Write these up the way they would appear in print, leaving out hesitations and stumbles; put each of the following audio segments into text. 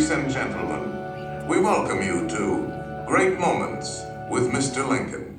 Ladies and gentlemen, we welcome you to Great Moments with Mr. Lincoln.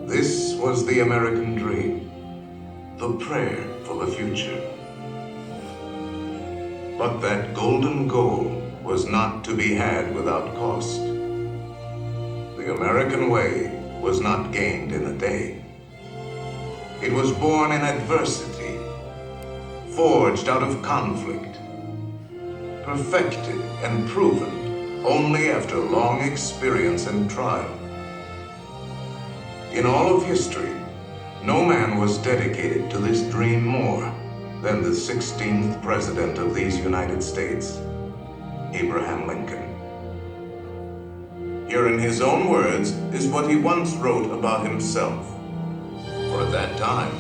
This was the American dream, the prayer for the future. But that golden goal was not to be had without cost. The American way was not gained in a day. It was born in adversity, forged out of conflict, perfected and proven only after long experience and trial. In all of history, no man was dedicated to this dream more than the 16th President of these United States, Abraham Lincoln. Here in his own words is what he once wrote about himself. For at that time,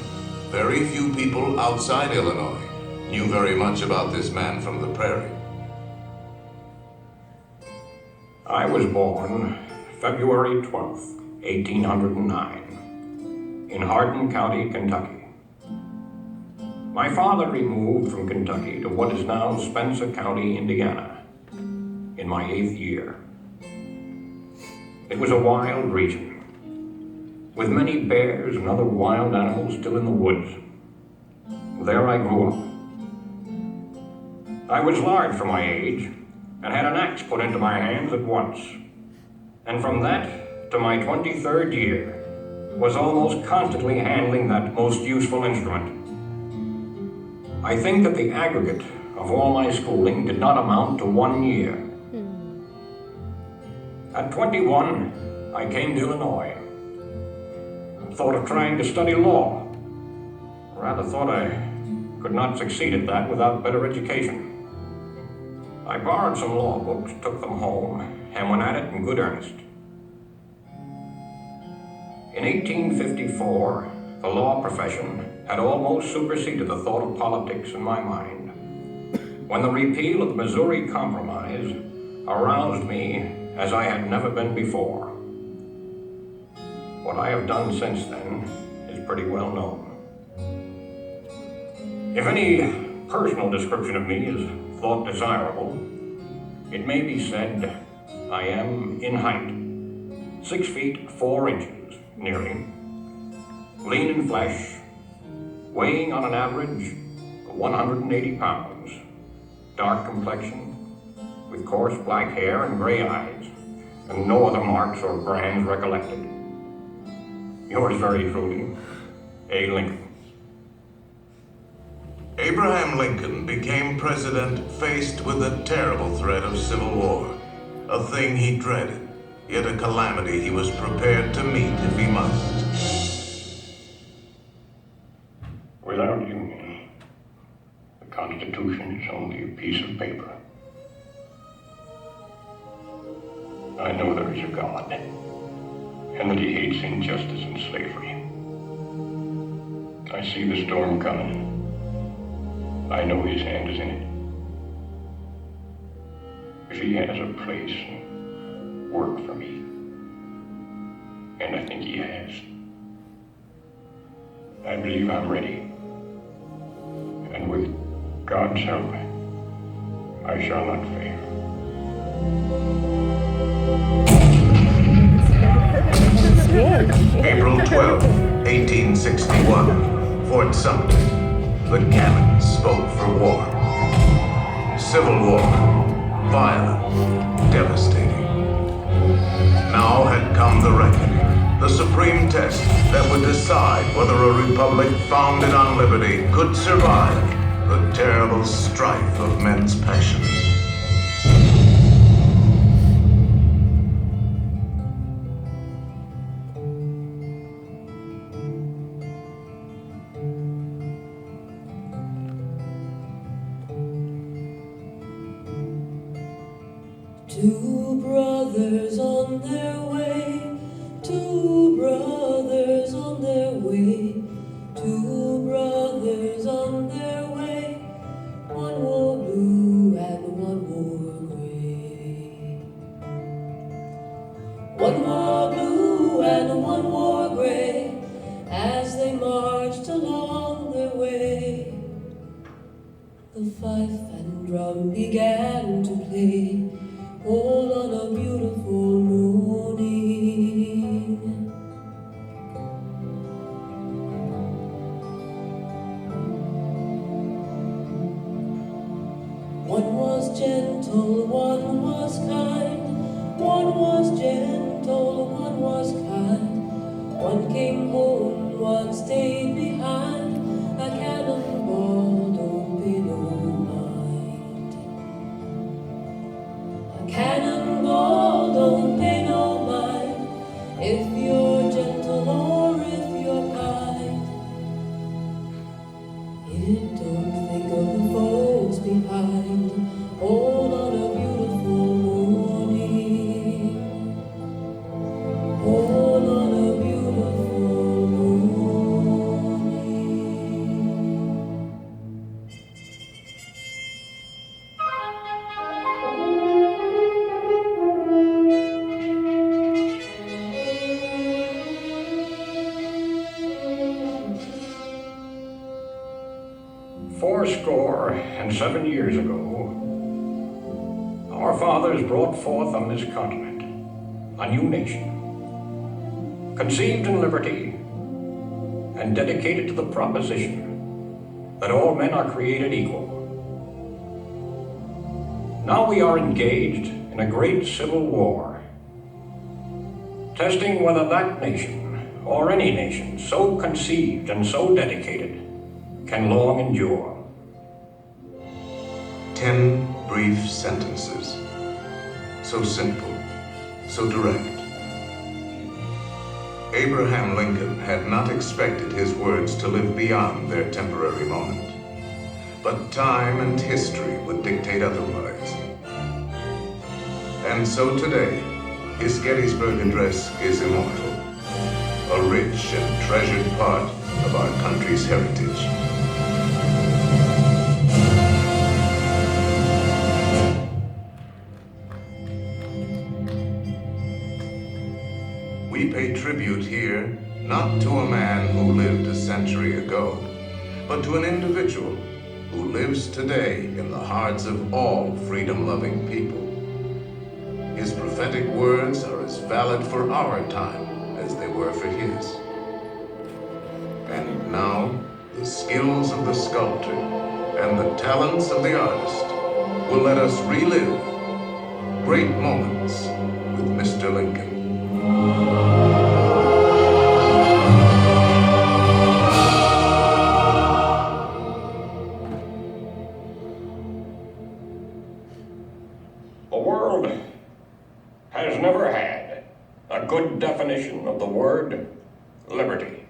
very few people outside Illinois knew very much about this man from the prairie. I was born February 12th, 1809, in Hardin County, Kentucky. My father removed from Kentucky to what is now Spencer County, Indiana, in my 8th year. It was a wild region, with many bears and other wild animals still in the woods. There I grew up. I was large for my age, and had an axe put into my hands at once. And from that to my 23rd year, was almost constantly handling that most useful instrument. I think that the aggregate of all my schooling did not amount to 1 year. At 21, I came to Illinois. Thought of trying to study law. Rather thought I could not succeed at that without better education. I borrowed some law books, took them home, and went at it in good earnest. In 1854, the law profession had almost superseded the thought of politics in my mind, when the repeal of the Missouri Compromise aroused me as I had never been before. What I have done since then is pretty well known. If any personal description of me is thought desirable, it may be said I am in height, 6 feet 4 inches, nearly, lean in flesh, weighing on an average 180 pounds, dark complexion, with coarse black hair and gray eyes, and no other marks or brands recollected. Yours very truly, A. Lincoln. Abraham Lincoln became president faced with the terrible threat of civil war, a thing he dreaded, yet a calamity he was prepared to meet if he must. Without union, the Constitution is only a piece of paper. I know there is a God, and that he hates injustice and slavery. I see the storm coming. I know his hand is in it. If he has a place, work for me. And I think he has. I believe I'm ready. And with God's help, I shall not fail. April 12, 1861, Fort Sumter. the cannon spoke for war. Civil war, violent, devastating. Now had come the reckoning, the supreme test that would decide whether a republic founded on liberty could survive the terrible strife of men's passions. Two brothers on their way, two brothers on their way, two brothers on their way, one wore blue and one wore gray. One wore blue and one wore gray, as they marched along their way. The fife and drum began to play, all on a beautiful morning. One was gentle, one was kind. One was gentle, one was kind. One came home, one stayed behind. A cannonball don't pay no mind. Cannonball don't pay no mind if you're gentle or if you're kind. It don't think of the folks behind, all on a beautiful morning, all on a beautiful morning. 87 years ago, our fathers brought forth on this continent a new nation, conceived in liberty and dedicated to the proposition that all men are created equal. Now we are engaged in a great civil war, testing whether that nation, or any nation so conceived and so dedicated, can long endure. 10 brief sentences, so simple, so direct. Abraham Lincoln had not expected his words to live beyond their temporary moment, but time and history would dictate otherwise. And so today, his Gettysburg Address is immortal, a rich and treasured part of our country's heritage. We pay tribute here not to a man who lived a century ago, but to an individual who lives today in the hearts of all freedom-loving people. His prophetic words are as valid for our time as they were for his. And now, the skills of the sculptor and the talents of the artist will let us relive great moments with Mr. Lincoln. The world has never had a good definition of the word liberty.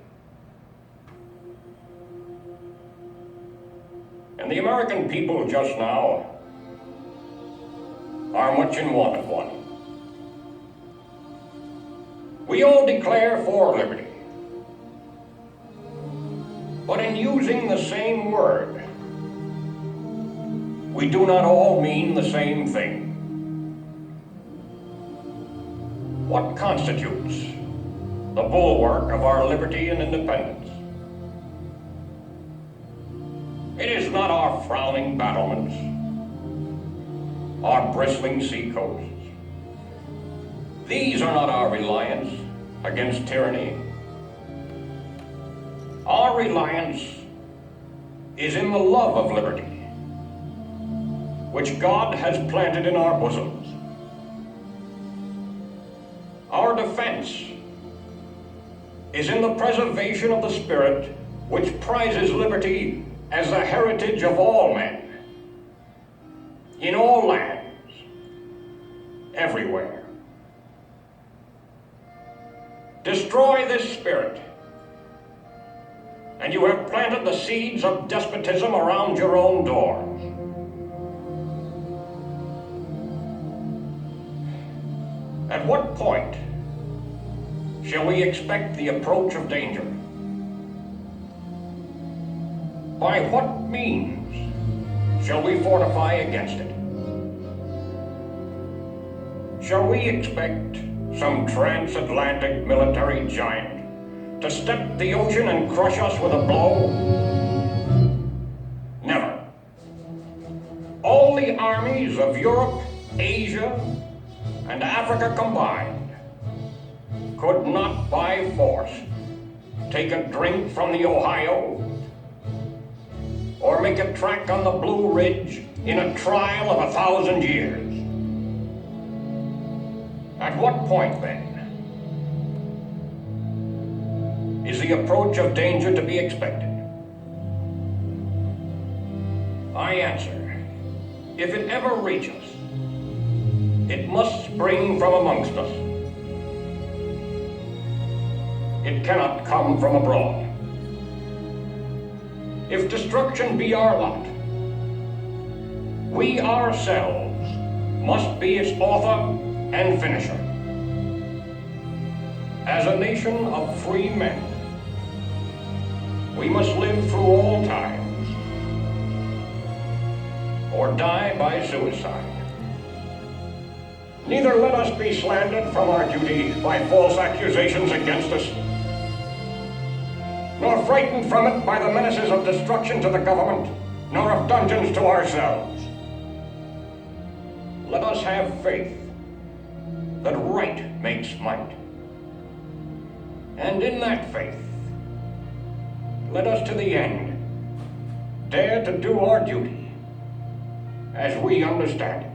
And the American people just now are much in want of one. We all declare for liberty, but in using the same word, we do not all mean the same thing. What constitutes the bulwark of our liberty and independence? It is not our frowning battlements, our bristling seacoasts. These are not our reliance against tyranny. Our reliance is in the love of liberty, which God has planted in our bosoms. Our defense is in the preservation of the spirit which prizes liberty as the heritage of all men, in all lands, everywhere. Destroy this spirit, and you have planted the seeds of despotism around your own doors. At what point shall we expect the approach of danger? By what means shall we fortify against it? Shall we expect some transatlantic military giant to step the ocean and crush us with a blow? Never. All the armies of Europe, Asia, and Africa combined could not by force take a drink from the Ohio or make a track on the Blue Ridge in a trial of 1,000 years. At what point, then, is the approach of danger to be expected? I answer, if it ever reach us, it must spring from amongst us. It cannot come from abroad. If destruction be our lot, we ourselves must be its author and finisher. As a nation of free men, we must live through all times, or die by suicide. Neither let us be slandered from our duty by false accusations against us, nor frightened from it by the menaces of destruction to the government, nor of dungeons to ourselves. Let us have faith that right makes might. And in that faith, let us to the end dare to do our duty as we understand it.